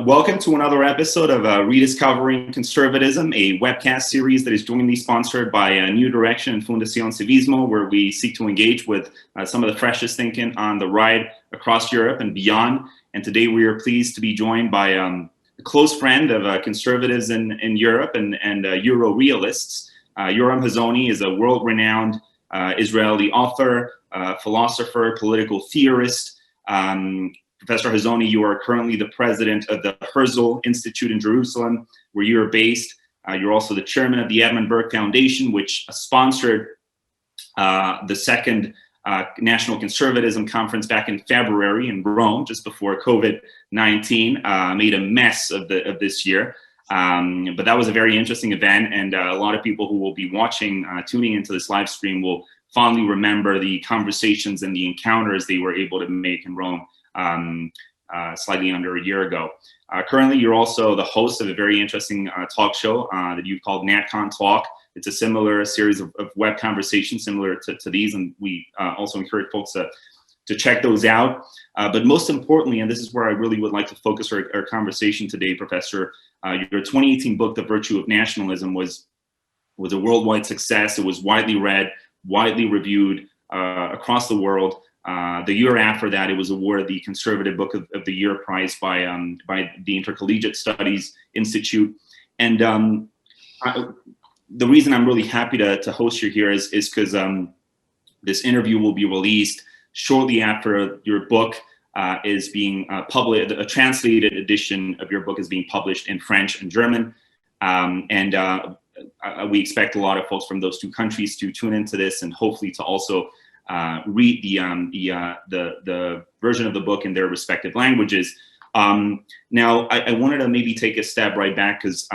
Welcome to another episode of Rediscovering Conservatism, a webcast series that is jointly sponsored by New Direction and Fundación Civismo, where we seek to engage with some of the freshest thinking on the ride across Europe and beyond. And today we are pleased to be joined by a close friend of conservatives in Europe and Euro realists. Yoram Hazony is a world-renowned Israeli author, philosopher, political theorist. Professor Hazony, you are currently the president of the Herzl Institute in Jerusalem, where you are based. You're also the chairman of the Edmund Burke Foundation, which sponsored the second National Conservatism Conference back in February in Rome, just before COVID-19 made a mess of this year. But that was a very interesting event, and a lot of people who will be watching, tuning into this live stream will fondly remember the conversations and the encounters they were able to make in Rome slightly under a year ago. Currently, you're also the host of a very interesting talk show that you've called NatCon Talk. It's a similar series of web conversations similar to these, and we also encourage folks to check those out. But most importantly, and this is where I really would like to focus our conversation today, Professor, your 2018 book, The Virtue of Nationalism, was a worldwide success. It was widely read, widely reviewed across the world. The year after that, it was awarded the Conservative Book of the Year prize by the Intercollegiate Studies Institute. And the reason I'm really happy to host you here is because this interview will be released shortly after your book is being published. A translated edition of your book is being published in French and German. We expect a lot of folks from those two countries to tune into this and hopefully to also read the version of the book in their respective languages. Now, I wanted to maybe take a step right back because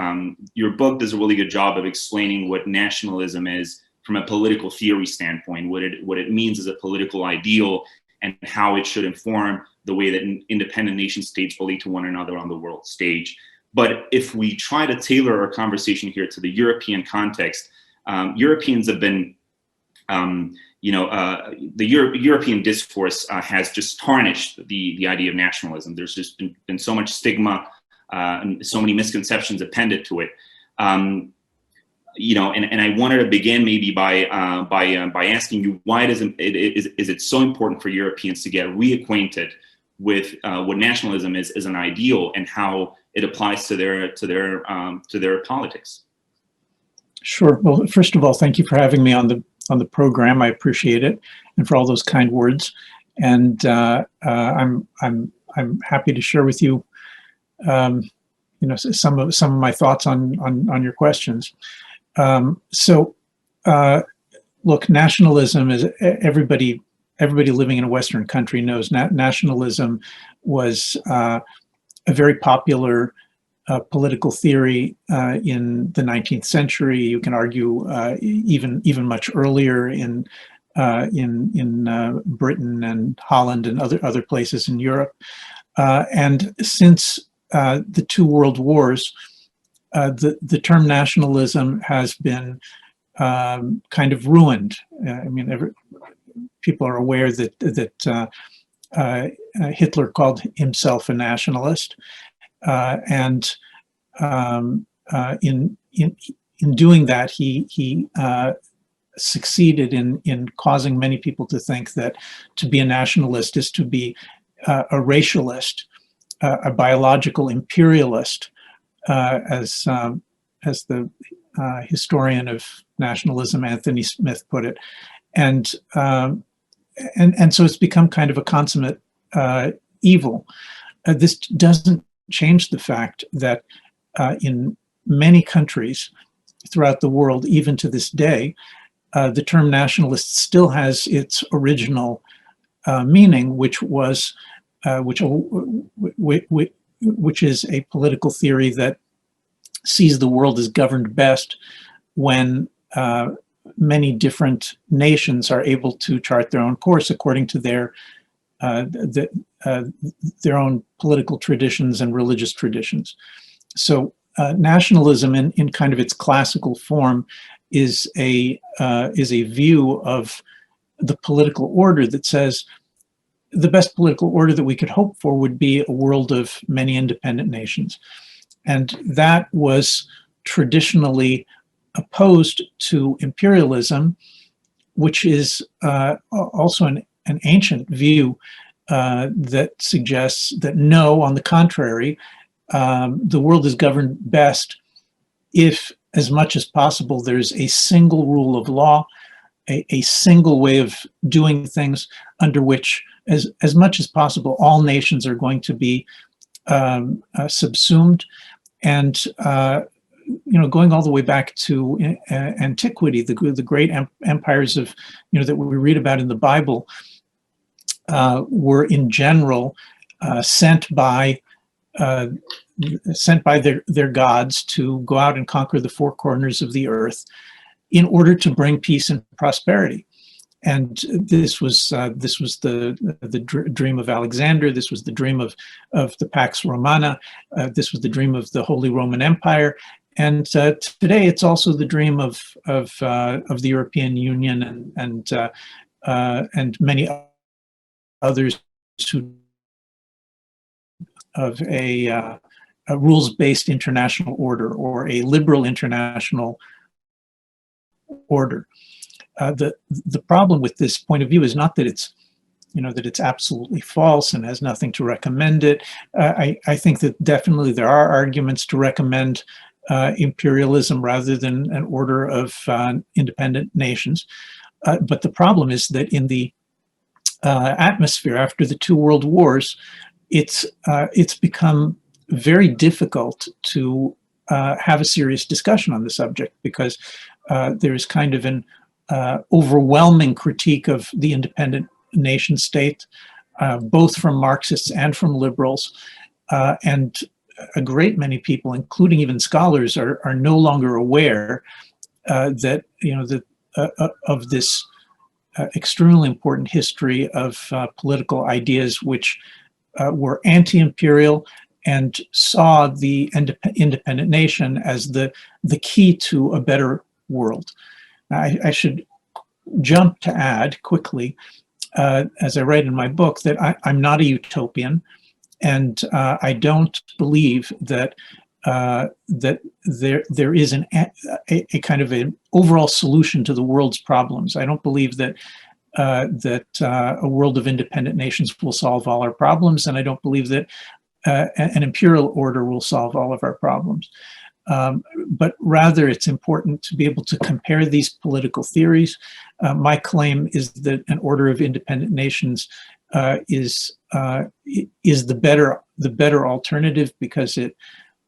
your book does a really good job of explaining what nationalism is from a political theory standpoint, what it means as a political ideal, and how it should inform the way that independent nation states relate to one another on the world stage. But if we try to tailor our conversation here to the European context, Europeans have been the European discourse has just tarnished the idea of nationalism. There's just been so much stigma and so many misconceptions appended to it. And I wanted to begin maybe by asking you, why is it so important for Europeans to get reacquainted with what nationalism is as an ideal and how it applies to their politics? Sure. Well, first of all, thank you for having me on the program. I appreciate it, and for all those kind words. And I'm happy to share with you, some of my thoughts on your questions. Look, nationalism is everybody living in a Western country knows nationalism was a very popular political theory in the 19th century. You can argue even much earlier in Britain and Holland and other places in Europe. And since the two world wars, the term nationalism has been kind of ruined. I mean, people are aware that Hitler called himself a nationalist. And in doing that, he succeeded in causing many people to think that to be a nationalist is to be a racialist, a biological imperialist, as the historian of nationalism Anthony Smith put it, and so it's become kind of a consummate evil. This doesn't change the fact that in many countries throughout the world, even to this day, the term nationalist still has its original meaning, which is a political theory that sees the world as governed best when many different nations are able to chart their own course according to their own political traditions and religious traditions. So nationalism in kind of its classical form is a view of the political order that says the best political order that we could hope for would be a world of many independent nations. And that was traditionally opposed to imperialism, which is also an ancient view that suggests that no, on the contrary, the world is governed best if, as much as possible, there's a single rule of law, a single way of doing things under which, as much as possible, all nations are going to be subsumed. And going all the way back to antiquity, the great empires of that we read about in the Bible were in general sent by their gods to go out and conquer the four corners of the earth in order to bring peace and prosperity. And this was the dream of Alexander. This was the dream of the Pax Romana. This was the dream of the Holy Roman Empire. And today, it's also the dream of the European Union and many others of a rules-based international order or a liberal international order. The problem with this point of view is not that it's absolutely false and has nothing to recommend it. I think that definitely there are arguments to recommend imperialism rather than an order of independent nations. But the problem is that in the atmosphere after the two world wars, it's become very difficult to have a serious discussion on the subject because there's kind of an overwhelming critique of the independent nation state, both from Marxists and from liberals. And a great many people, including even scholars, are no longer aware that of this extremely important history of political ideas which were anti-imperial and saw the independent nation as the key to a better world. I should jump to add quickly, as I write in my book, that I'm not a utopian, and I don't believe that there is a kind of an overall solution to the world's problems. I don't believe that a world of independent nations will solve all our problems, and I don't believe that an imperial order will solve all of our problems. But rather, it's important to be able to compare these political theories. My claim is that an order of independent nations is the better alternative because it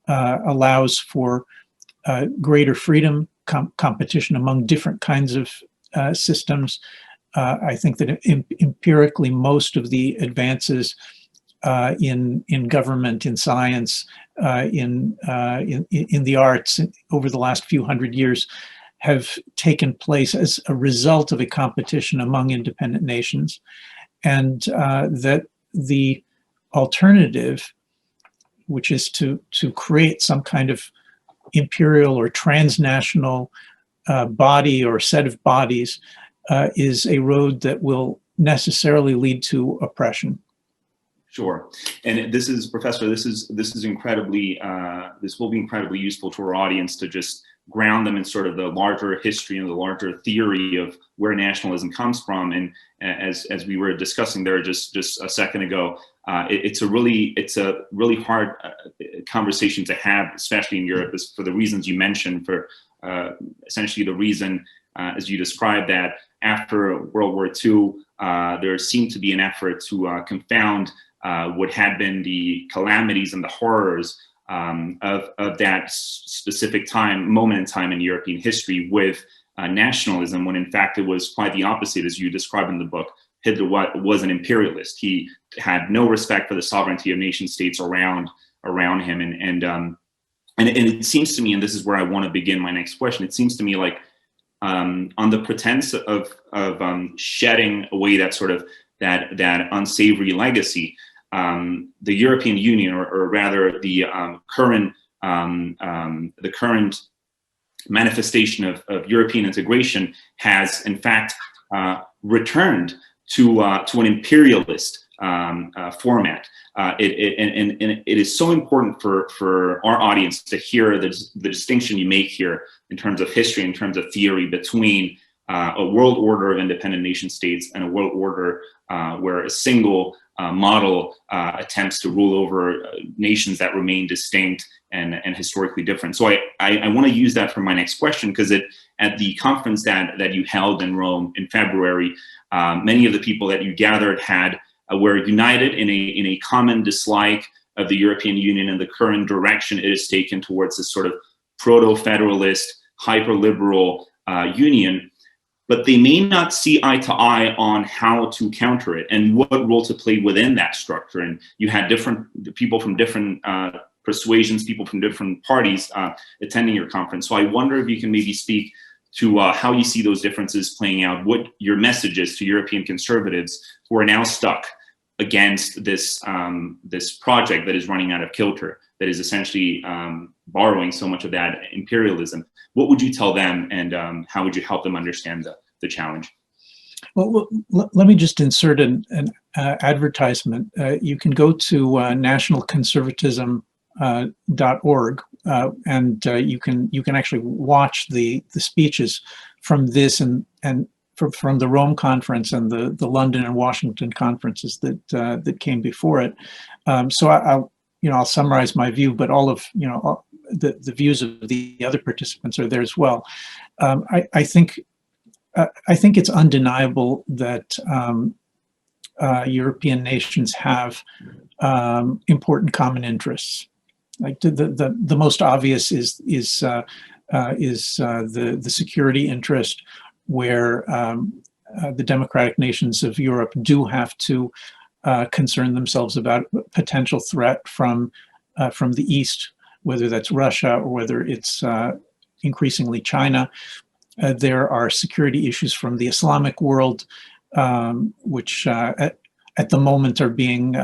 allows for greater freedom, competition among different kinds of systems. I think that empirically, most of the advances in government, in science, in the arts over the last few hundred years have taken place as a result of a competition among independent nations, and that the alternative, which is to create some kind of imperial or transnational body or set of bodies, is a road that will necessarily lead to oppression. Sure, and this is, Professor, this is incredibly, this will be incredibly useful to our audience to just ground them in sort of the larger history and the larger theory of where nationalism comes from. And as we were discussing there just a second ago, it's a really hard conversation to have, especially in Europe, for the reasons you mentioned. For essentially the reason, as you described, that after World War II, there seemed to be an effort to confound what had been the calamities and the horrors of that specific moment in time in European history with nationalism, when in fact it was quite the opposite, as you describe in the book. Hitler was an imperialist. He had no respect for the sovereignty of nation states around him, and it seems to me, and this is where I want to begin my next question. It seems to me like on the pretense of shedding away that sort of that unsavory legacy, the European Union, or rather the current manifestation of European integration, has in fact returned to an imperialist format. And it is so important for our audience to hear the distinction you make here in terms of history, in terms of theory, between a world order of independent nation states and a world order where a single model attempts to rule over nations that remain distinct and historically different. So I want to use that for my next question, because at the conference that you held in Rome in February, many of the people that you gathered were united in a common dislike of the European Union and the current direction it has taken towards this sort of proto-federalist, hyper-liberal union. But they may not see eye to eye on how to counter it and what role to play within that structure. And you had different people from different persuasions, people from different parties attending your conference. So I wonder if you can maybe speak to how you see those differences playing out, what your message is to European conservatives who are now stuck against this project that is running out of kilter, that is essentially borrowing so much of that imperialism. What would you tell them, and how would you help them understand the challenge? Well, let me just insert an advertisement. You can go to nationalconservatism.org, and you can actually watch the speeches from this and from the Rome conference and the London and Washington conferences that came before it. So I'll summarize my view, but all of the views of the other participants are there as well. I think it's undeniable that European nations have important common interests. Like the most obvious is the security interest, where the democratic nations of Europe do have to concern themselves about potential threat from the East, whether that's Russia or whether it's increasingly China. There are security issues from the Islamic world, which at the moment are being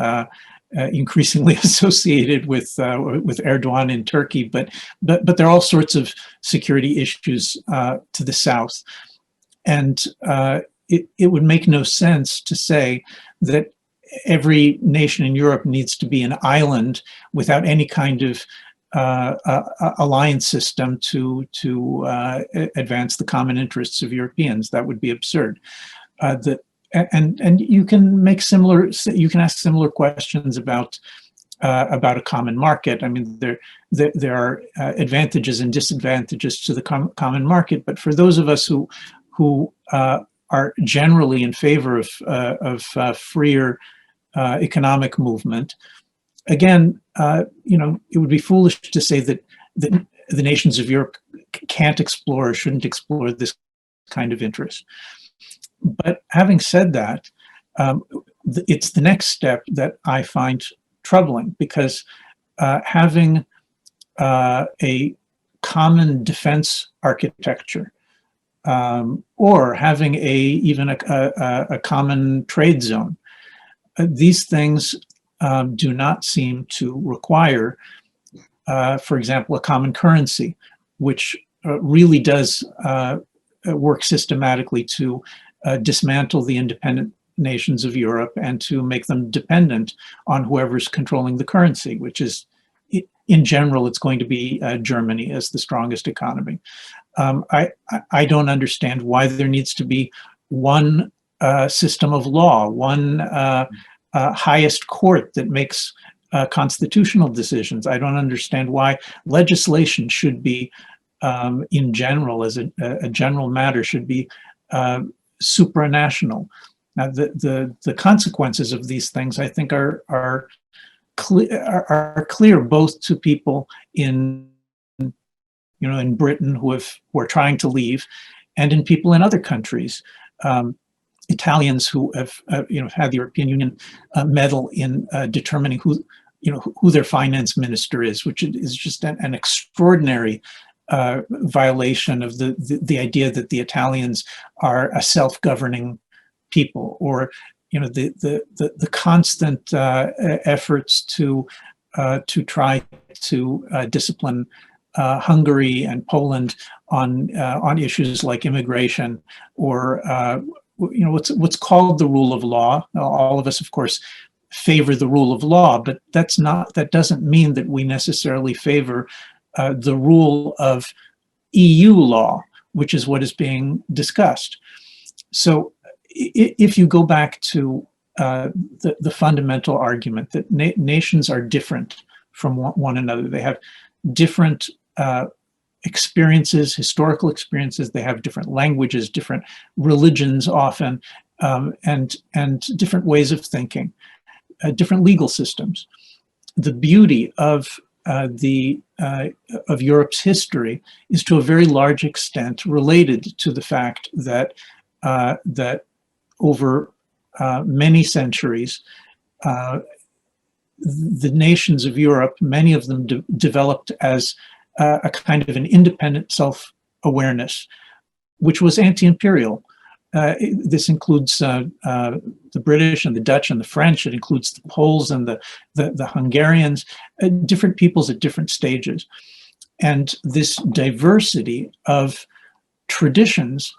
increasingly associated with Erdogan in Turkey, but there are all sorts of security issues to the south, and it would make no sense to say that every nation in Europe needs to be an island without any kind of alliance system to advance the common interests of Europeans. That would be absurd. And you can make you can ask similar questions about a common market. I mean, there are advantages and disadvantages to the common market, but for those of us who are generally in favor of freer economic movement, again, it would be foolish to say that the nations of Europe can't explore or shouldn't explore this kind of interest. But having said that, it's the next step that I find troubling, because having a common defense architecture, or having even a common trade zone, these things do not seem to require, for example, a common currency, which really does work systematically to dismantle the independent nations of Europe and to make them dependent on whoever's controlling the currency, which is, in general, it's going to be Germany as the strongest economy. I don't understand why there needs to be one system of law, one highest court that makes constitutional decisions. I don't understand why legislation should be, in general, as a general matter, should be supranational. Now, the consequences of these things, I think, are clear both to people in Britain who are trying to leave, and in people in other countries. Italians who have had the European Union meddle in determining who their finance minister is, which is just an extraordinary violation of the idea that the Italians are a self-governing people, or the constant efforts to try to discipline Hungary and Poland on issues like immigration, or what's called the rule of law. All of us, of course, favor the rule of law, but that doesn't mean that we necessarily favor the rule of EU law, which is what is being discussed. So if you go back to the fundamental argument that nations are different from one another, they have different experiences, historical experiences, they have different languages, different religions often, and different ways of thinking, different legal systems. The beauty of Europe's history is to a very large extent related to the fact that over many centuries, the nations of Europe, many of them developed as a kind of an independent self-awareness, which was anti-imperial. This includes the British and the Dutch and the French. It includes the Poles and the Hungarians, different peoples at different stages. And this diversity of traditions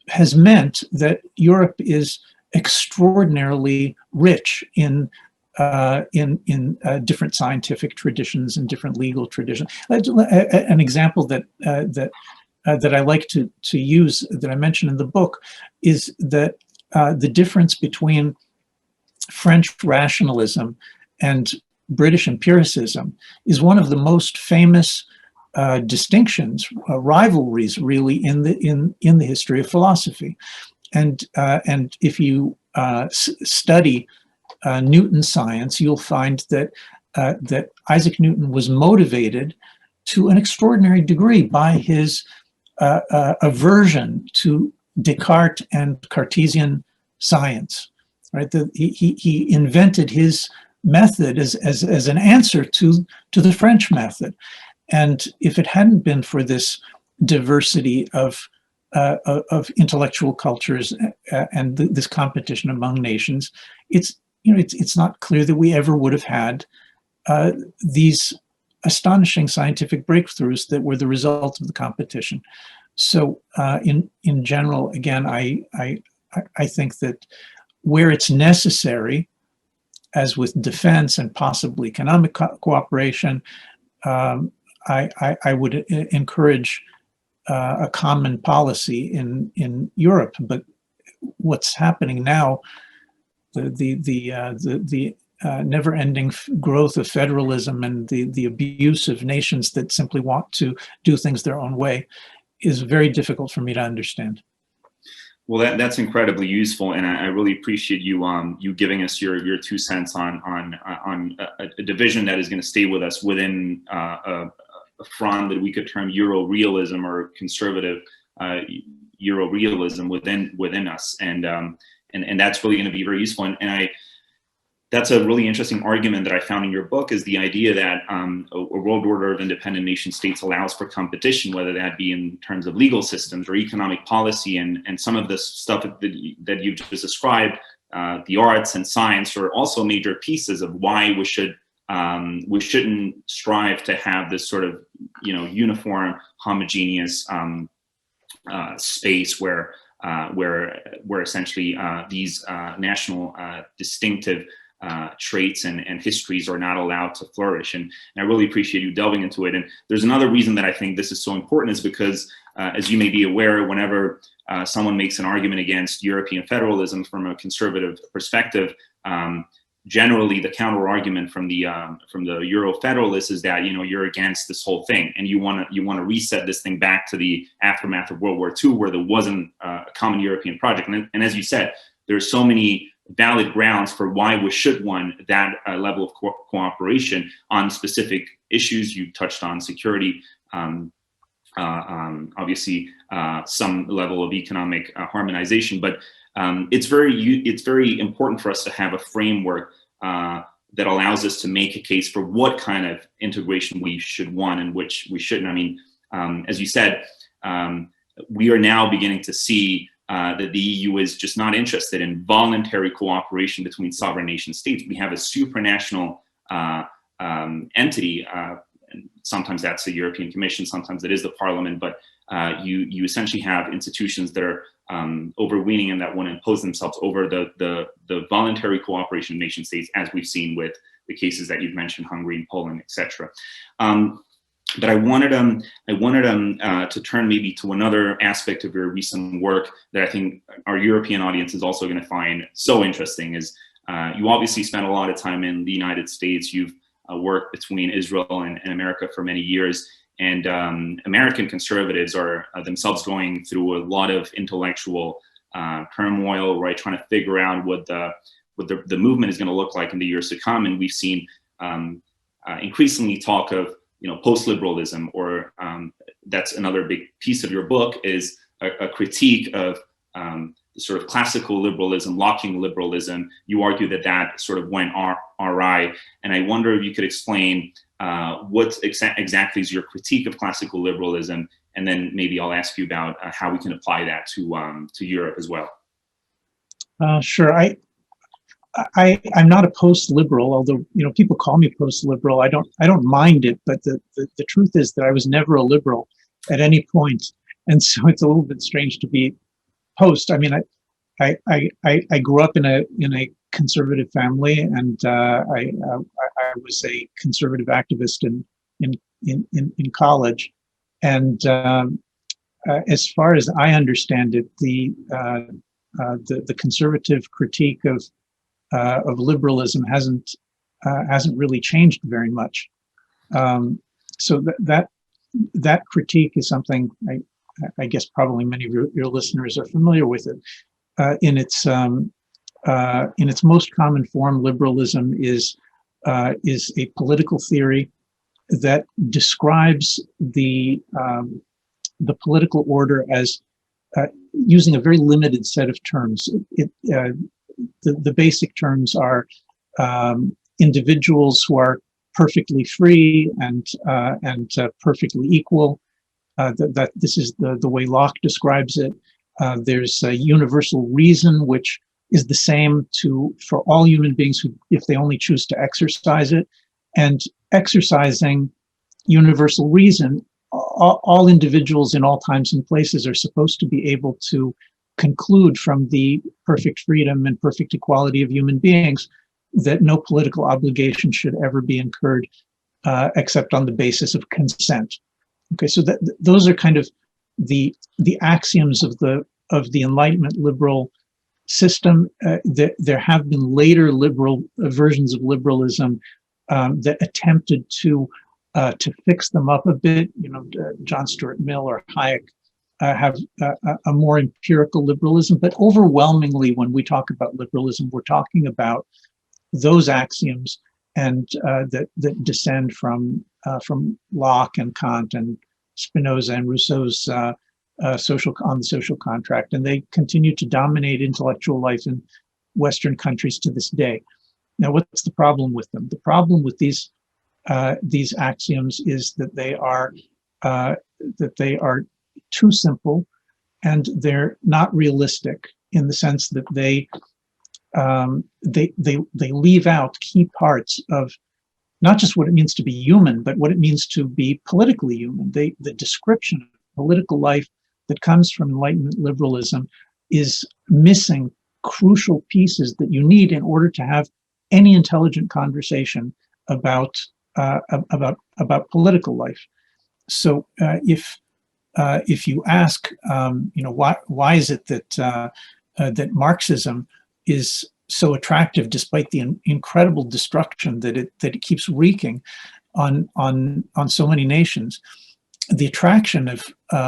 has meant that Europe is extraordinarily rich in different scientific traditions and different legal traditions. An example that I like to use, that I mention in the book, is that the difference between French rationalism and British empiricism is one of the most famous distinctions, rivalries, really, in the history of philosophy. And if you study Newton's science, you'll find that Isaac Newton was motivated to an extraordinary degree by his aversion to Descartes and Cartesian science. Right, he invented his method as an answer to the French method, and if it hadn't been for this diversity of intellectual cultures and this competition among nations, it's not clear that we ever would have had these astonishing scientific breakthroughs that were the result of the competition. So in general, again, I think that where it's necessary, as with defense and possibly economic cooperation, I would encourage a common policy in Europe. But what's happening now, the never-ending growth of federalism and the abuse of nations that simply want to do things their own way, is very difficult for me to understand. Well, that's incredibly useful, and I really appreciate you giving us your 2 cents on a division that is going to stay with us within a front that we could term Euro-realism or conservative Euro-realism within us, and that's really going to be very useful. And that's a really interesting argument that I found in your book, is the idea that a world order of independent nation states allows for competition, whether that be in terms of legal systems or economic policy, and some of the stuff that you've just described, the arts and science, are also major pieces of why we shouldn't strive to have this sort of uniform, homogeneous space where essentially these national distinctive traits and histories are not allowed to flourish. And I really appreciate you delving into it. And there's another reason that I think this is so important, is because, as you may be aware, whenever someone makes an argument against European federalism from a conservative perspective, generally the counter argument from the Euro federalists is that you're against this whole thing, and you want to reset this thing back to the aftermath of World War II, where there wasn't a common European project. And as you said, there's so many valid grounds for why we should want that level of cooperation on specific issues. You touched on security, obviously some level of economic harmonization, but it's very important for us to have a framework that allows us to make a case for what kind of integration we should want and which we shouldn't. I mean, as you said, we are now beginning to see that the EU is just not interested in voluntary cooperation between sovereign nation states. We have a supranational entity. Sometimes that's the European Commission, sometimes it is the Parliament, but you essentially have institutions that are overweening and that want to impose themselves over the voluntary cooperation of nation states, as we've seen with the cases that you've mentioned, Hungary and Poland, etc. But I wanted to turn maybe to another aspect of your recent work that I think our European audience is also going to find so interesting. Is you obviously spent a lot of time in the United States. You've worked between Israel and America for many years. And American conservatives are themselves going through a lot of intellectual turmoil, right? Trying to figure out what the movement is going to look like in the years to come. And we've seen increasingly talk of, post-liberalism, or that's another big piece of your book, is a critique of the sort of classical liberalism, Lockean liberalism. You argue that sort of went awry. And I wonder if you could explain what exactly is your critique of classical liberalism, and then maybe I'll ask you about how we can apply that to Europe as well. Sure. I'm not a post-liberal, although people call me post-liberal. I don't mind it, but the truth is that I was never a liberal at any point, and so it's a little bit strange to be post. I mean, I grew up in a conservative family, and I was a conservative activist in college, and as far as I understand it, the conservative critique of liberalism hasn't really changed very much. So that critique is something I guess probably many of your listeners are familiar with it. In its most common form, liberalism is a political theory that describes the political order as using a very limited set of terms. The basic terms are individuals who are perfectly free and perfectly equal. That this is the way Locke describes it. There's a universal reason, which is the same for all human beings who, if they only choose to exercise it. And exercising universal reason, all individuals in all times and places are supposed to be able to conclude from the perfect freedom and perfect equality of human beings that no political obligation should ever be incurred except on the basis of consent. Okay, so those are kind of the axioms of the Enlightenment liberal system. There have been later liberal versions of liberalism that attempted to fix them up a bit. John Stuart Mill or Hayek have a more empirical liberalism, but overwhelmingly, when we talk about liberalism, we're talking about those axioms and that descend from Locke and Kant and Spinoza and Rousseau's on the social contract, and they continue to dominate intellectual life in Western countries to this day. Now, what's the problem with them? The problem with these axioms is that they are too simple, and they're not realistic in the sense that they leave out key parts of not just what it means to be human, but what it means to be politically human. The description of political life that comes from Enlightenment liberalism is missing crucial pieces that you need in order to have any intelligent conversation about political life. So if you ask, why is it that Marxism is so attractive despite the incredible destruction that it keeps wreaking on so many nations? The attraction of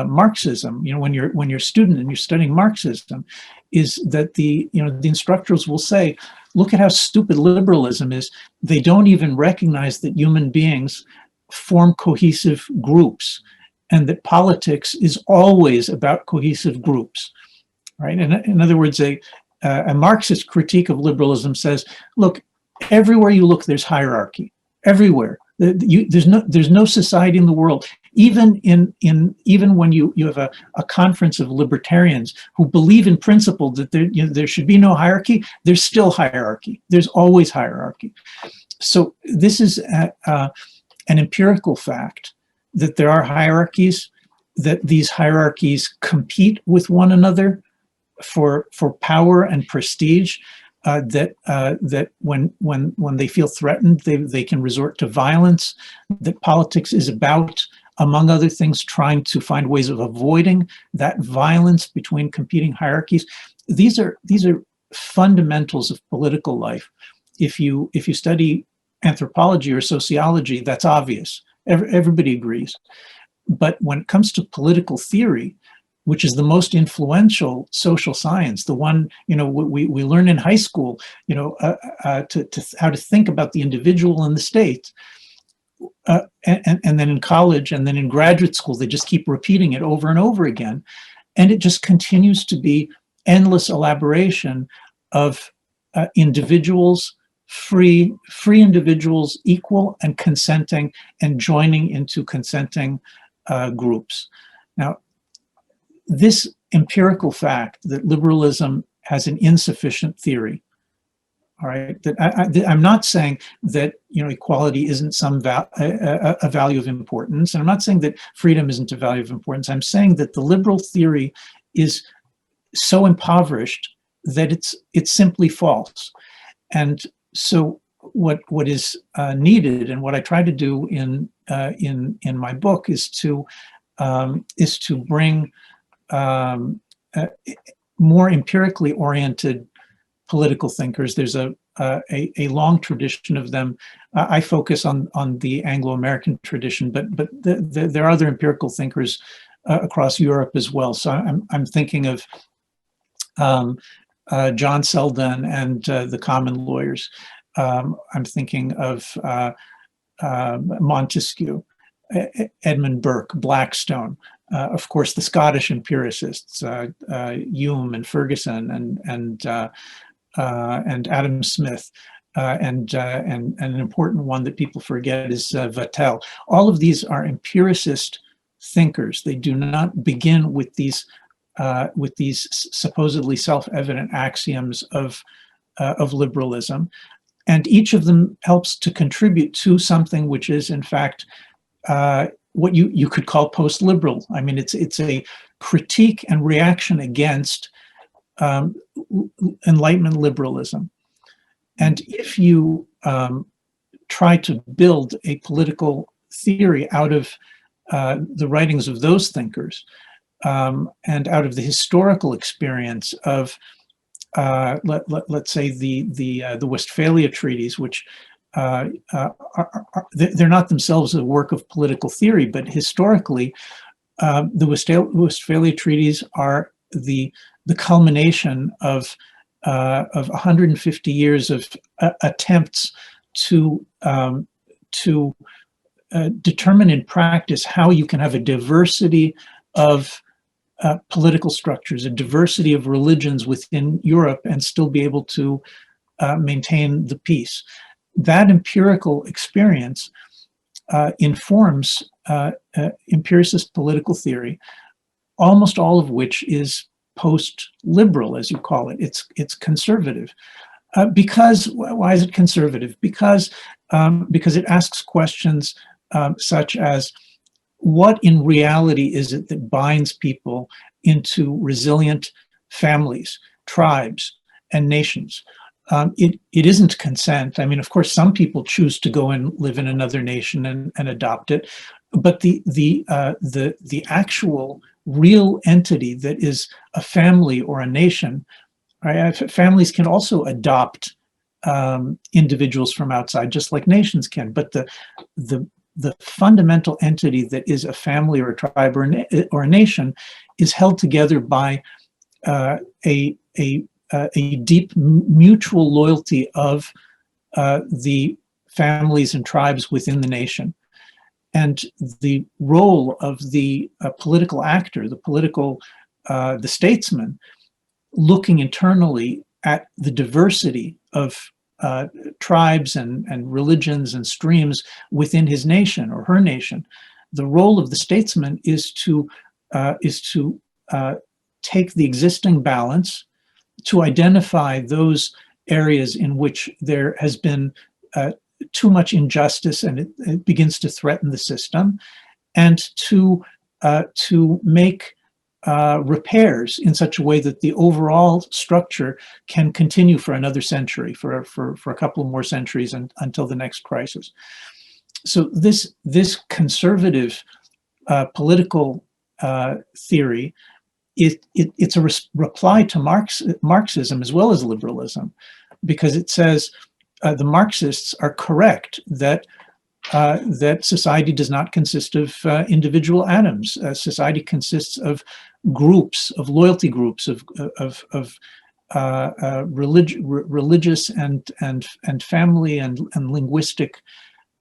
Marxism, when you're a student and you're studying Marxism, is that the instructors will say, look at how stupid liberalism is. They don't even recognize that human beings form cohesive groups, and that politics is always about cohesive groups, right? And in other words, a Marxist critique of liberalism says, look, everywhere you look, there's hierarchy. Everywhere. There's no society in the world. Even when you have a conference of libertarians who believe in principle that there should be no hierarchy, there's still hierarchy. There's always hierarchy. So this is an empirical fact that there are hierarchies, that these hierarchies compete with one another for power and prestige, that when they feel threatened, they can resort to violence. That politics is about, among other things, trying to find ways of avoiding that violence between competing hierarchies. These are fundamentals of political life. If you study anthropology or sociology, that's obvious. Everybody agrees. But when it comes to political theory, which is the most influential social science, the one, we learn in high school, to how to think about the individual and the state. And then in college and then in graduate school, they just keep repeating it over and over again. And it just continues to be endless elaboration of individuals, free individuals, equal and consenting, and joining into consenting groups. Now, this empirical fact that liberalism has an insufficient theory, all right, that I'm not saying that equality isn't a value of importance, and I'm not saying that freedom isn't a value of importance. I'm saying that the liberal theory is so impoverished that it's simply false. And so what is needed, and what I try to do in my book, is to bring more empirically oriented political thinkers. There's a long tradition of them. I focus on the Anglo-American tradition, but there are other empirical thinkers across Europe as well. So I'm thinking of John Selden and the Common Lawyers. I'm thinking of Montesquieu, Edmund Burke, Blackstone. Of course, the Scottish empiricists, Hume and Ferguson and Adam Smith, and an important one that people forget is Vattel. All of these are empiricist thinkers. They do not begin with these supposedly self-evident axioms of liberalism, and each of them helps to contribute to something which is, in fact, what you could call post-liberal. I mean, it's a critique and reaction against Enlightenment liberalism. And if you try to build a political theory out of the writings of those thinkers, and out of the historical experience of, let's say, the Westphalia treaties, which they're not themselves a work of political theory, but historically, the Westphalia treaties are the culmination of 150 years of attempts to determine in practice how you can have a diversity of political structures, a diversity of religions within Europe, and still be able to maintain the peace. That empirical experience informs empiricist political theory, almost all of which is post-liberal, as you call it. It's conservative. Because, why is it conservative? Because it asks questions such as, what in reality is it that binds people into resilient families, tribes, and nations? It isn't consent. I mean, of course, some people choose to go and live in another nation and adopt it, but the actual real entity that is a family or a nation, right? Families can also adopt individuals from outside, just like nations can. But the fundamental entity that is a family or a tribe or a nation is held together by a deep mutual loyalty of the families and tribes within the nation. And the role of the political actor, the statesman, looking internally at the diversity of tribes and religions and streams within his nation or her nation, the role of the statesman is to take the existing balance, to identify those areas in which there has been too much injustice and it begins to threaten the system, and to make repairs in such a way that the overall structure can continue for another century, for a couple more centuries until the next crisis. So this conservative political theory, it's a reply to Marxism as well as liberalism, because it says the Marxists are correct that society does not consist of individual atoms. Society consists of groups, of loyalty groups, of religious and family and linguistic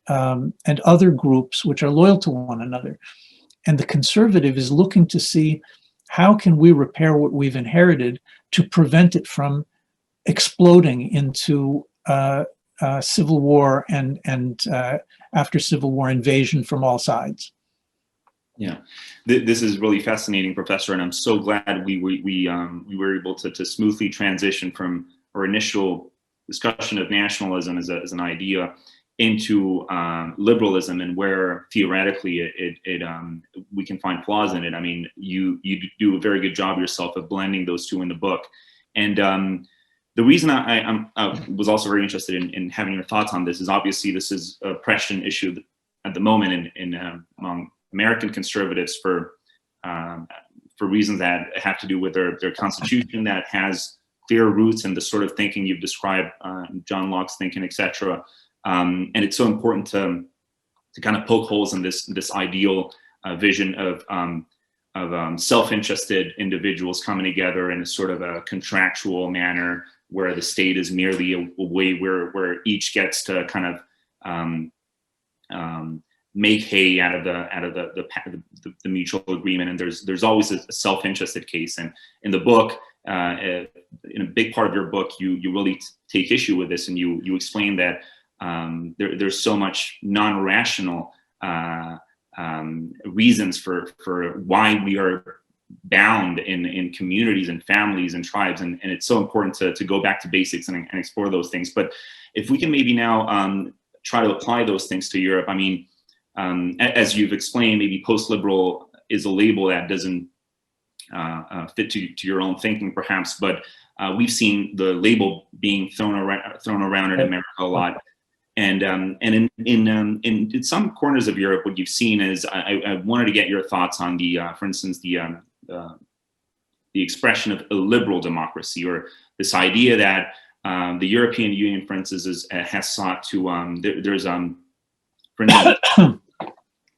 and other groups which are loyal to one another. And the conservative is looking to see how can we repair what we've inherited to prevent it from exploding into civil war and after Civil War invasion from all sides. Yeah, this is really fascinating, Professor, and I'm so glad we were able to smoothly transition from our initial discussion of nationalism as an idea into liberalism, and where theoretically we can find flaws in it. I mean, you do a very good job yourself of blending those two in the book, and the reason I was also very interested in having your thoughts on this is obviously this is a pressing issue at the moment among American conservatives for reasons that have to do with their constitution that has clear roots in the sort of thinking you've described, John Locke's thinking, etc. And it's so important to kind of poke holes in this ideal vision of self-interested individuals coming together in a sort of a contractual manner, where the state is merely a way where each gets to kind of make hay out of the mutual agreement. And there's always a self-interested case. And in the book, in a big part of your book, you really take issue with this, and you explain that there's so much non-rational reasons for why we are bound in communities and families and tribes, and it's so important to go back to basics and explore those things. But if we can maybe now try to apply those things to Europe. I mean, as you've explained, maybe post-liberal is a label that doesn't fit to your own thinking, perhaps, but we've seen the label being thrown around in America a lot. And in some corners of Europe, what you've seen is, I wanted to get your thoughts on for instance, the expression of a liberal democracy, or this idea that the European Union, for instance, has sought to. There's for instance,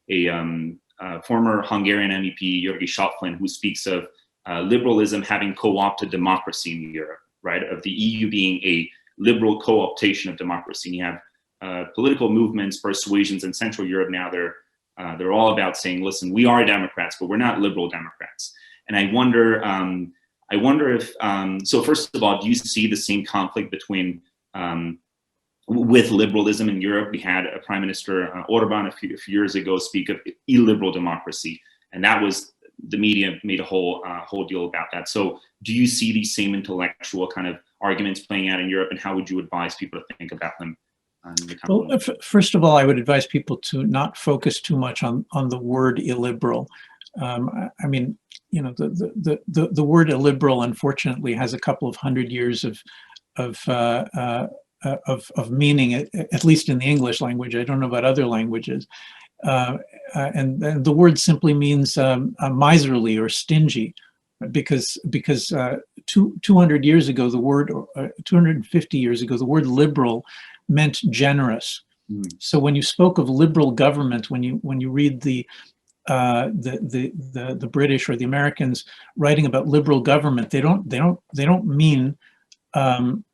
a former Hungarian MEP, Jorge González-Gallarza, who speaks of liberalism having co-opted democracy in Europe, right? Of the EU being a liberal co-optation of democracy. And you have political movements, persuasions in Central Europe now. They're all about saying, listen, we are Democrats, but we're not liberal Democrats. And I wonder if, so first of all, do you see the same conflict between, with liberalism in Europe? We had a Prime Minister, Orban, a few years ago speak of illiberal democracy. And that was, the media made a whole deal about that. So do you see these same intellectual kind of arguments playing out in Europe, and how would you advise people to think about them? Well, first of all, I would advise people to not focus too much on the word illiberal. I mean, you know, the word illiberal, unfortunately, has a couple of hundred years of meaning, at least in the English language. I don't know about other languages. And the word simply means miserly or stingy, because 200 years ago, the word, 250 years ago, the word liberal meant generous. So when you spoke of liberal government, when you read the British or the Americans writing about liberal government, they don't mean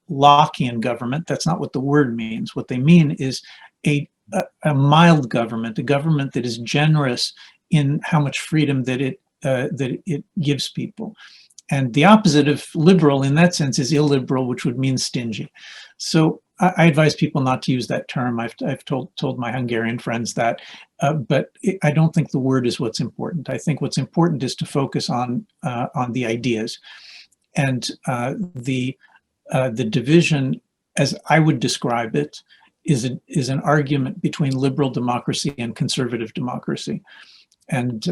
Lockean government. That's not what the word means. What they mean is a mild government, a government that is generous in how much freedom that it gives people. And the opposite of liberal in that sense is illiberal, which would mean stingy. So I advise people not to use that term. I've told my Hungarian friends that, but I don't think the word is what's important. I think what's important is to focus on the ideas, and the division, as I would describe it, is an argument between liberal democracy and conservative democracy. And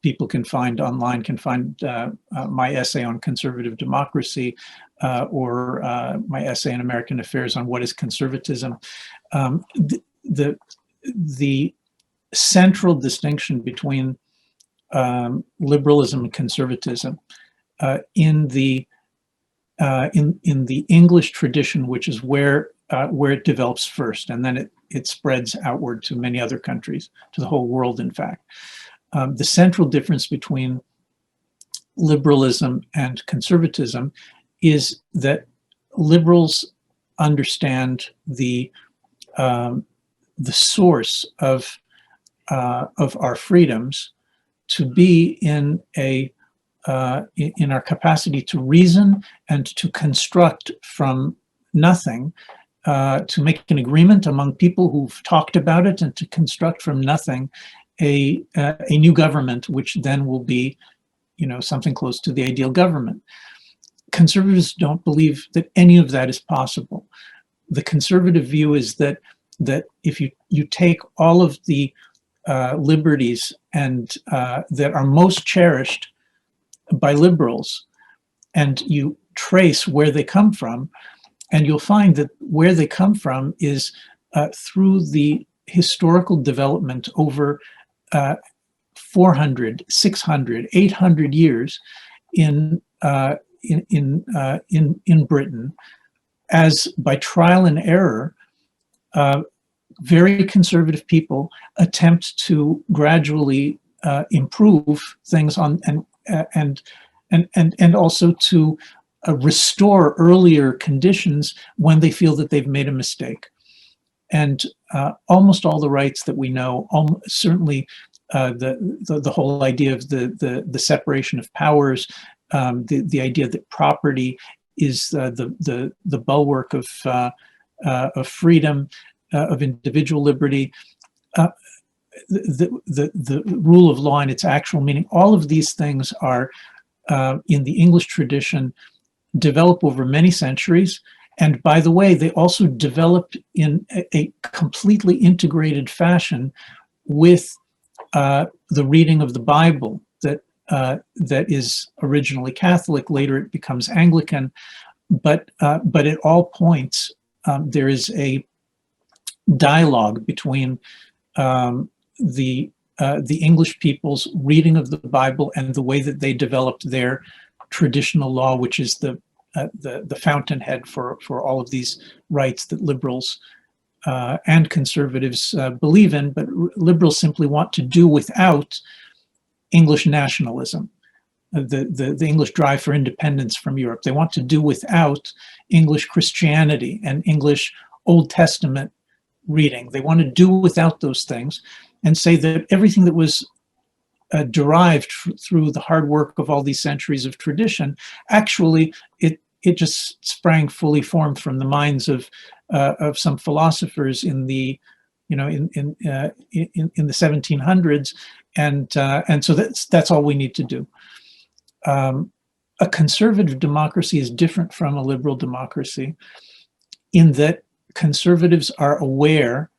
people can find online, can find my essay on conservative democracy or my essay in American Affairs on what is conservatism. The central distinction between liberalism and conservatism in the English tradition, which is where it develops first, and then it spreads outward to many other countries, to the whole world, in fact. The central difference between liberalism and conservatism is that liberals understand the source of our freedoms to be in our capacity to reason and to construct from nothing, to make an agreement among people who've talked about it, and to construct from nothing a new government, which then will be, something close to the ideal government. Conservatives don't believe that any of that is possible. The conservative view is that if you take all of the liberties and that are most cherished by liberals, and you trace where they come from, and you'll find that where they come from is through the historical development over 400, 600, 800 years in Britain, as by trial and error, very conservative people attempt to gradually improve things and also to restore earlier conditions when they feel that they've made a mistake. And almost all the rights that we know, certainly the whole idea of the separation of powers, the idea that property is the bulwark of freedom, of individual liberty, the rule of law in its actual meaning, all of these things are in the English tradition develop over many centuries. And by the way, they also developed in a completely integrated fashion with the reading of the Bible that is originally Catholic. Later it becomes Anglican, but at all points there is a dialogue between the English people's reading of the Bible and the way that they developed their traditional law, which is the fountainhead for all of these rights that liberals and conservatives believe in, but liberals simply want to do without English nationalism, the English drive for independence from Europe. They want to do without English Christianity and English Old Testament reading. They want to do without those things and say that everything that was derived through the hard work of all these centuries of tradition, actually it just sprang fully formed from the minds of some philosophers in the in the 1700s, and so that's all we need to do. A conservative democracy is different from a liberal democracy in that conservatives are aware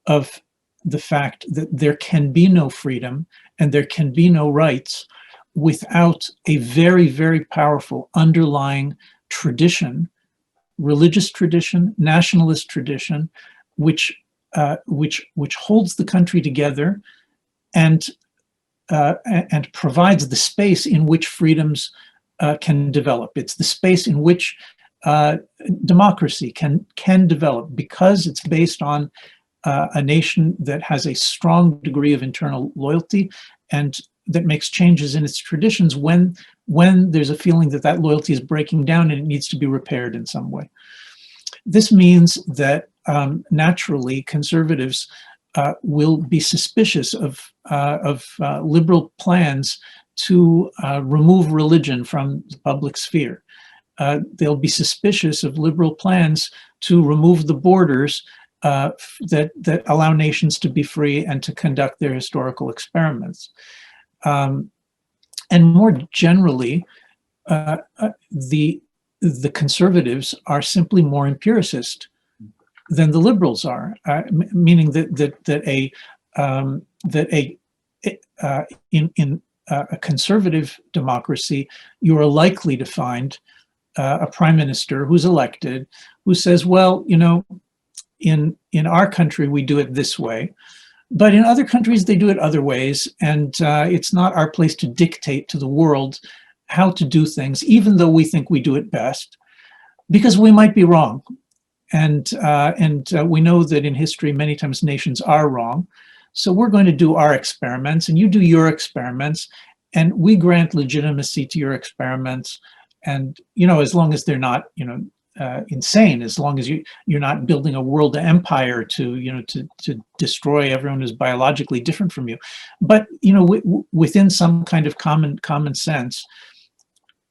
of the fact that there can be no freedom and there can be no rights without a very, very powerful underlying tradition, religious tradition, nationalist tradition, which holds the country together and provides the space in which freedoms can develop. It's the space in which democracy can develop, because it's based on a nation that has a strong degree of internal loyalty and that makes changes in its traditions when there's a feeling that that loyalty is breaking down and it needs to be repaired in some way. This means that naturally conservatives will be suspicious of liberal plans to remove religion from the public sphere. They'll be suspicious of liberal plans to remove the borders that allow nations to be free and to conduct their historical experiments. And more generally, the conservatives are simply more empiricist than the liberals are, meaning that in a conservative democracy, you are likely to find a prime minister who's elected who says, well, you know, in our country, we do it this way. But in other countries, they do it other ways. And it's not our place to dictate to the world how to do things, even though we think we do it best, because we might be wrong. And we know that in history, many times nations are wrong. So we're going to do our experiments and you do your experiments, and we grant legitimacy to your experiments. And, you know, as long as they're not, you know, insane, as long as you're not building a world empire to, you know, to destroy everyone who's biologically different from you. But, you know, within some kind of common sense,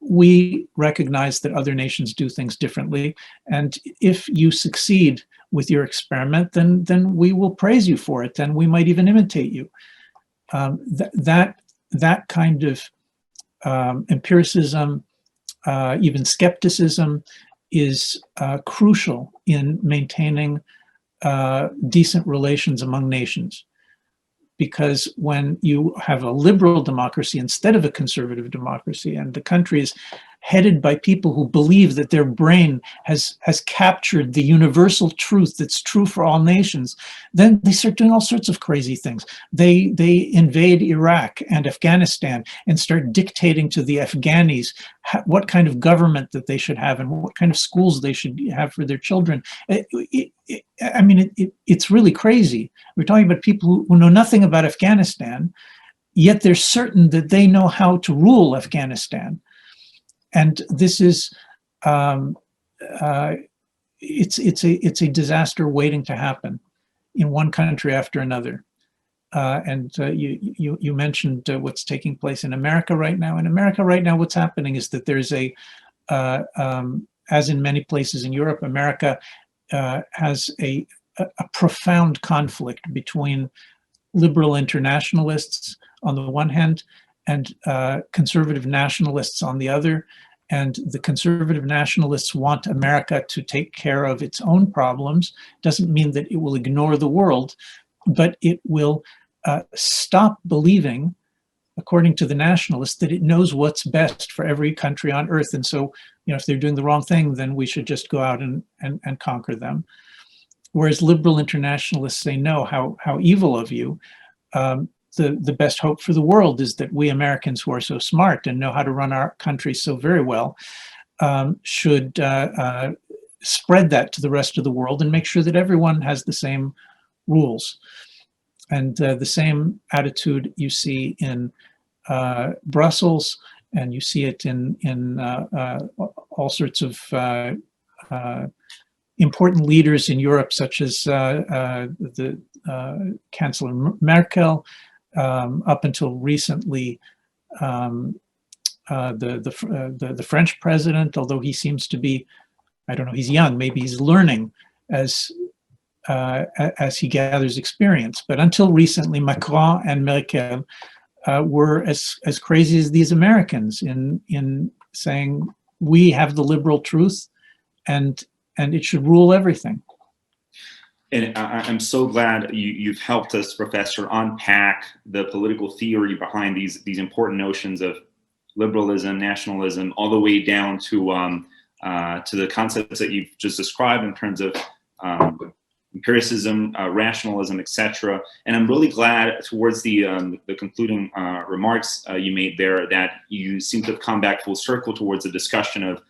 we recognize that other nations do things differently. And if you succeed with your experiment, then we will praise you for it. Then we might even imitate you. That kind of empiricism, even skepticism, is crucial in maintaining decent relations among nations. Because when you have a liberal democracy instead of a conservative democracy, and the country is headed by people who believe that their brain has captured the universal truth that's true for all nations, then they start doing all sorts of crazy things. They invade Iraq and Afghanistan and start dictating to the Afghanis what kind of government that they should have and what kind of schools they should have for their children. I mean, it's really crazy. We're talking about people who know nothing about Afghanistan, yet they're certain that they know how to rule Afghanistan. And this is, it's a disaster waiting to happen in one country after another. You mentioned what's taking place in America right now. In America right now, what's happening is that there's as in many places in Europe, America has a profound conflict between liberal internationalists on the one hand and conservative nationalists on the other. And the conservative nationalists want America to take care of its own problems. Doesn't mean that it will ignore the world, but it will stop believing, according to the nationalists, that it knows what's best for every country on earth. And so, you know, if they're doing the wrong thing, then we should just go out and conquer them. Whereas liberal internationalists say, no, how evil of you. The best hope for the world is that we Americans, who are so smart and know how to run our country so very well, should spread that to the rest of the world and make sure that everyone has the same rules. And the same attitude you see in Brussels, and you see it in all sorts of important leaders in Europe, such as the Chancellor Merkel, up until recently, the French president, although he seems to be, I don't know, he's young, maybe he's learning as he gathers experience. But until recently, Macron and Merkel were as crazy as these Americans in saying, we have the liberal truth and it should rule everything. And I'm so glad you've helped us, Professor, unpack the political theory behind these important notions of liberalism, nationalism, all the way down to the concepts that you've just described in terms of empiricism, rationalism, etc. And I'm really glad towards the concluding remarks you made there that you seem to have come back full circle towards the discussion of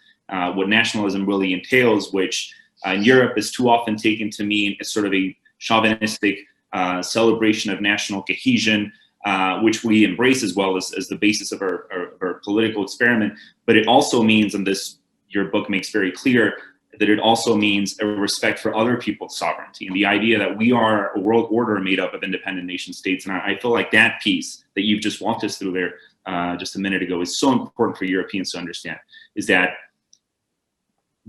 what nationalism really entails, which in Europe is too often taken to mean as sort of a chauvinistic celebration of national cohesion, which we embrace as well as the basis of our political experiment. But it also means, and this your book makes very clear, that it also means a respect for other people's sovereignty and the idea that we are a world order made up of independent nation states. And I feel like that piece that you've just walked us through there just a minute ago is so important for Europeans to understand, is that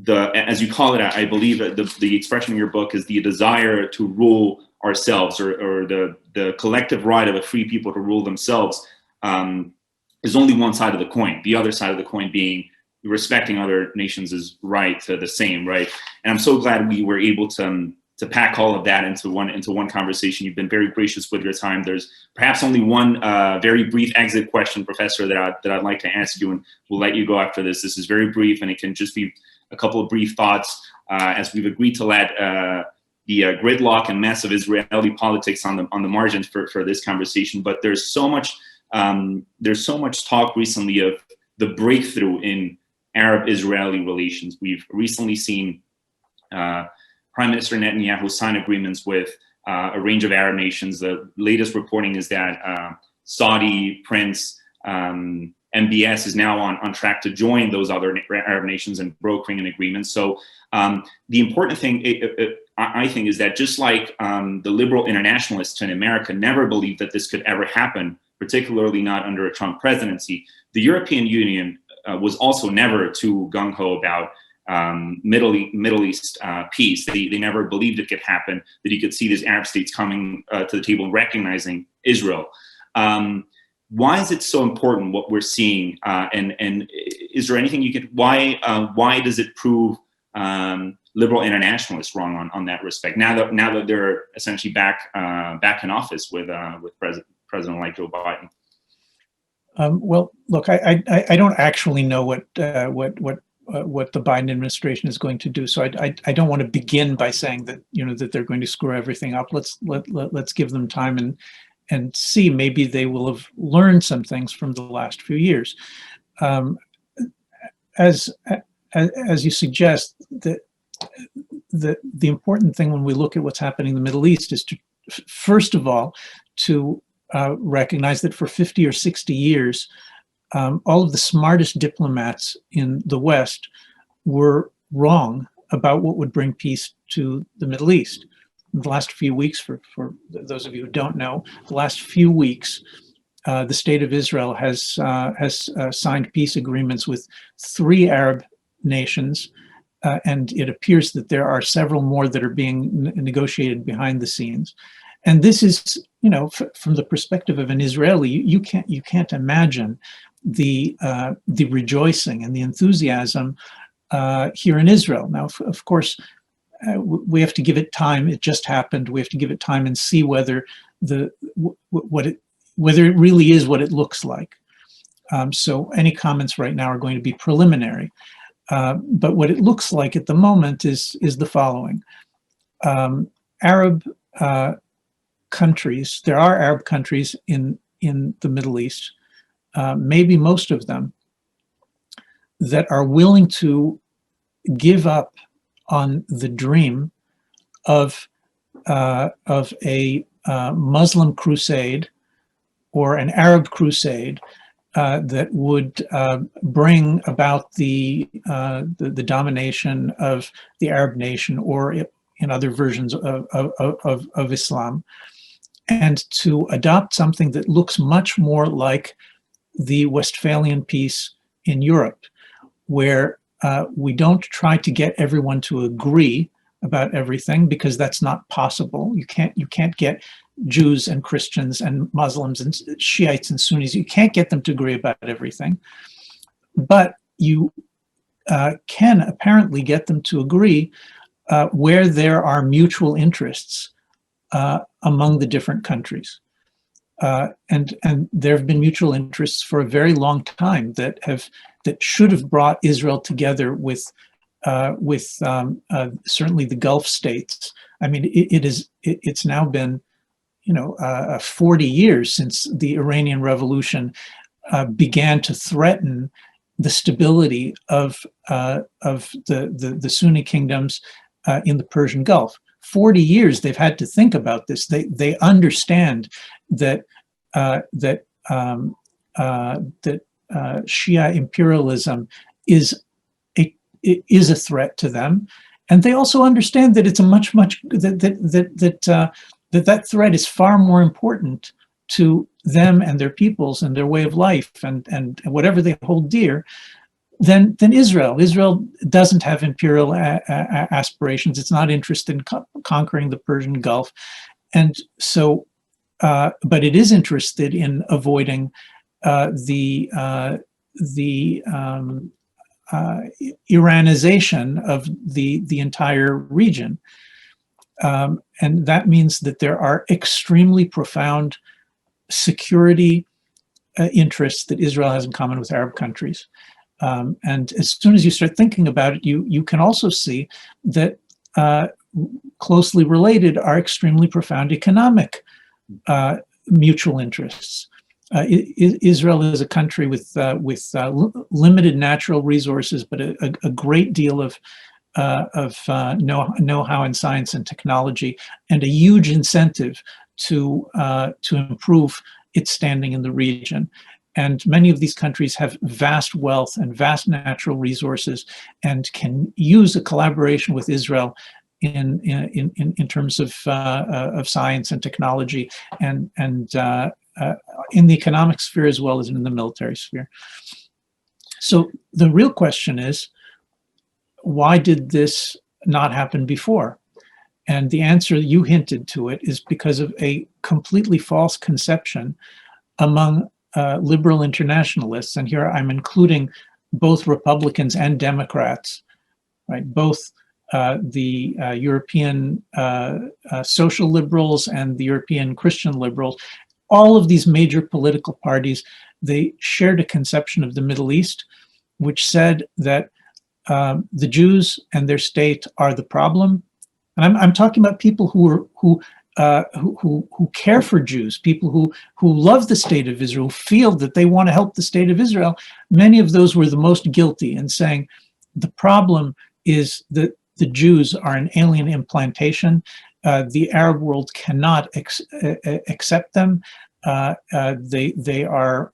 as you call it, I believe the expression in your book is the desire to rule ourselves, or the collective right of a free people to rule themselves, is only one side of the coin. The other side of the coin being respecting other nations' right to the same, right? And I'm so glad we were able to pack all of that into one conversation. You've been very gracious with your time. There's perhaps only one very brief exit question, Professor, that I'd like to ask you, and we'll let you go after this. This is very brief, and it can just be a couple of brief thoughts, as we've agreed to let the gridlock and mess of Israeli politics on the margins for this conversation. But there's so much talk recently of the breakthrough in Arab-Israeli relations. We've recently seen Prime Minister Netanyahu sign agreements with a range of Arab nations. The latest reporting is that Saudi Prince MBS is now on track to join those other Arab nations in brokering an agreement. So the important thing, I think, is that just like the liberal internationalists in America never believed that this could ever happen, particularly not under a Trump presidency, the European Union was also never too gung-ho about Middle East peace. They never believed it could happen, that you could see these Arab states coming to the table and recognizing Israel. Why is it so important what we're seeing? And is there anything you could, why does it prove liberal internationalists wrong on that respect? Now that they're essentially back in office with President-elect Joe Biden. Well, look, I don't actually know what the Biden administration is going to do, so I don't want to begin by saying that that they're going to screw everything up. Let's give them time and see. Maybe they will have learned some things from the last few years. As you suggest, the important thing when we look at what's happening in the Middle East is to, first of all, to recognize that for 50 or 60 years, all of the smartest diplomats in the West were wrong about what would bring peace to the Middle East. In the last few weeks, for those of you who don't know, the last few weeks, the State of Israel has signed peace agreements with 3 Arab nations, and it appears that there are several more that are being negotiated behind the scenes. And this is, from the perspective of an Israeli, you can't imagine the rejoicing and the enthusiasm here in Israel. Now, of course, we have to give it time. It just happened. We have to give it time and see whether whether it really is what it looks like. So any comments right now are going to be preliminary. But what it looks like at the moment is the following: Arab countries. There are Arab countries in the Middle East, maybe most of them, that are willing to give up on the dream of a Muslim crusade or an Arab crusade that would bring about the domination of the Arab nation, or in other versions of Islam, and to adopt something that looks much more like the Westphalian peace in Europe, where we don't try to get everyone to agree about everything, because that's not possible. You can't get Jews and Christians and Muslims and Shiites and Sunnis. You can't get them to agree about everything, but you can apparently get them to agree where there are mutual interests among the different countries. And there have been mutual interests for a very long time that should have brought Israel together with certainly the Gulf states. I mean, it's now been 40 years since the Iranian Revolution began to threaten the stability of the Sunni kingdoms in the Persian Gulf. 40 years they've had to think about this. They understand that Shia imperialism is a threat to them, and they also understand that it's a much that threat is far more important to them and their peoples and their way of life and whatever they hold dear than Israel. Israel doesn't have imperial aspirations. It's not interested in conquering the Persian Gulf, and so, but it is interested in avoiding the Iranization of the entire region. And that means that there are extremely profound security interests that Israel has in common with Arab countries. And as soon as you start thinking about it, you can also see that closely related are extremely profound economic mutual interests. Israel is a country with limited natural resources, but a great deal of know-how in science and technology, and a huge incentive to improve its standing in the region. And many of these countries have vast wealth and vast natural resources, and can use a collaboration with Israel in terms of science and technology, and in the economic sphere as well as in the military sphere. So the real question is, why did this not happen before? And the answer, you hinted to it, is because of a completely false conception among liberal internationalists. And here I'm including both Republicans and Democrats, right? Both the European social liberals and the European Christian liberals. All of these major political parties, they shared a conception of the Middle East, which said that the Jews and their state are the problem. And I'm talking about people who care for Jews, people who love the state of Israel, feel that they want to help the state of Israel. Many of those were the most guilty in saying the problem is that the Jews are an alien implantation. The Arab world cannot accept them. They are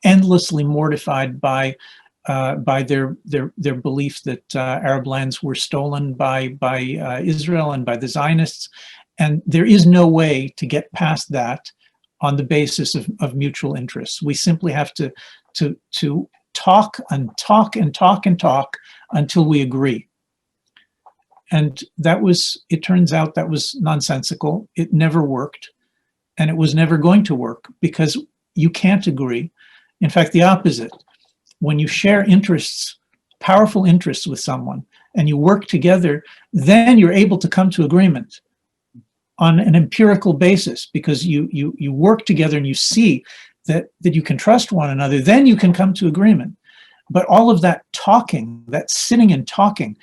endlessly mortified by their belief that Arab lands were stolen by Israel and by the Zionists, and there is no way to get past that on the basis of mutual interests. We simply have to talk and talk and talk and talk until we agree. And that was, it turns out, that was nonsensical. It never worked, and it was never going to work, because you can't agree. In fact, the opposite. When you share interests, powerful interests with someone, and you work together, then you're able to come to agreement on an empirical basis, because you work together and you see that you can trust one another, then you can come to agreement. But all of that talking, that sitting and talking,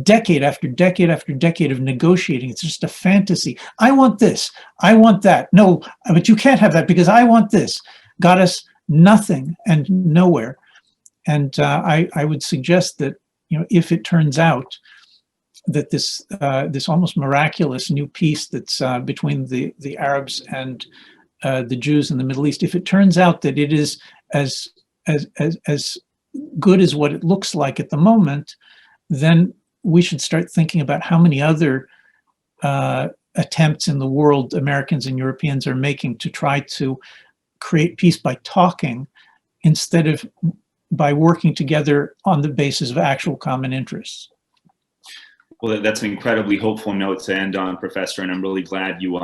decade after decade after decade of negotiating, it's just a fantasy. I want this, I want that. No, but you can't have that because I want this. Got us nothing and nowhere. And I would suggest that, if it turns out that this almost miraculous new peace that's between the Arabs and the Jews in the Middle East, if it turns out that it is as good as what it looks like at the moment, then we should start thinking about how many other attempts in the world Americans and Europeans are making to try to create peace by talking instead of by working together on the basis of actual common interests. Well, that's an incredibly hopeful note to end on, Professor, and I'm really glad you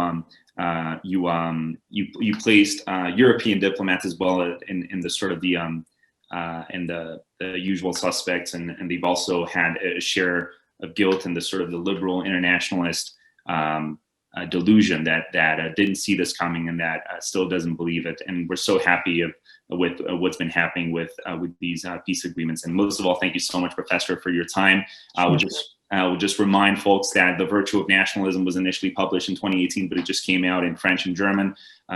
placed European diplomats as well in the sort of the usual suspects, and they've also had a share of guilt in the sort of the liberal internationalist delusion that didn't see this coming and that still doesn't believe it. And we're so happy with what's been happening with these peace agreements. And most of all, thank you so much, Professor, for your time. We'll just remind folks that The Virtue of Nationalism was initially published in 2018, but it just came out in French and German,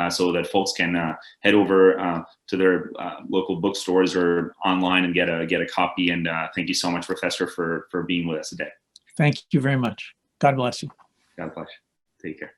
so that folks can head over to their local bookstores or online and get a copy. And thank you so much, Professor, for being with us today. Thank you very much. God bless you. God bless you. Take care.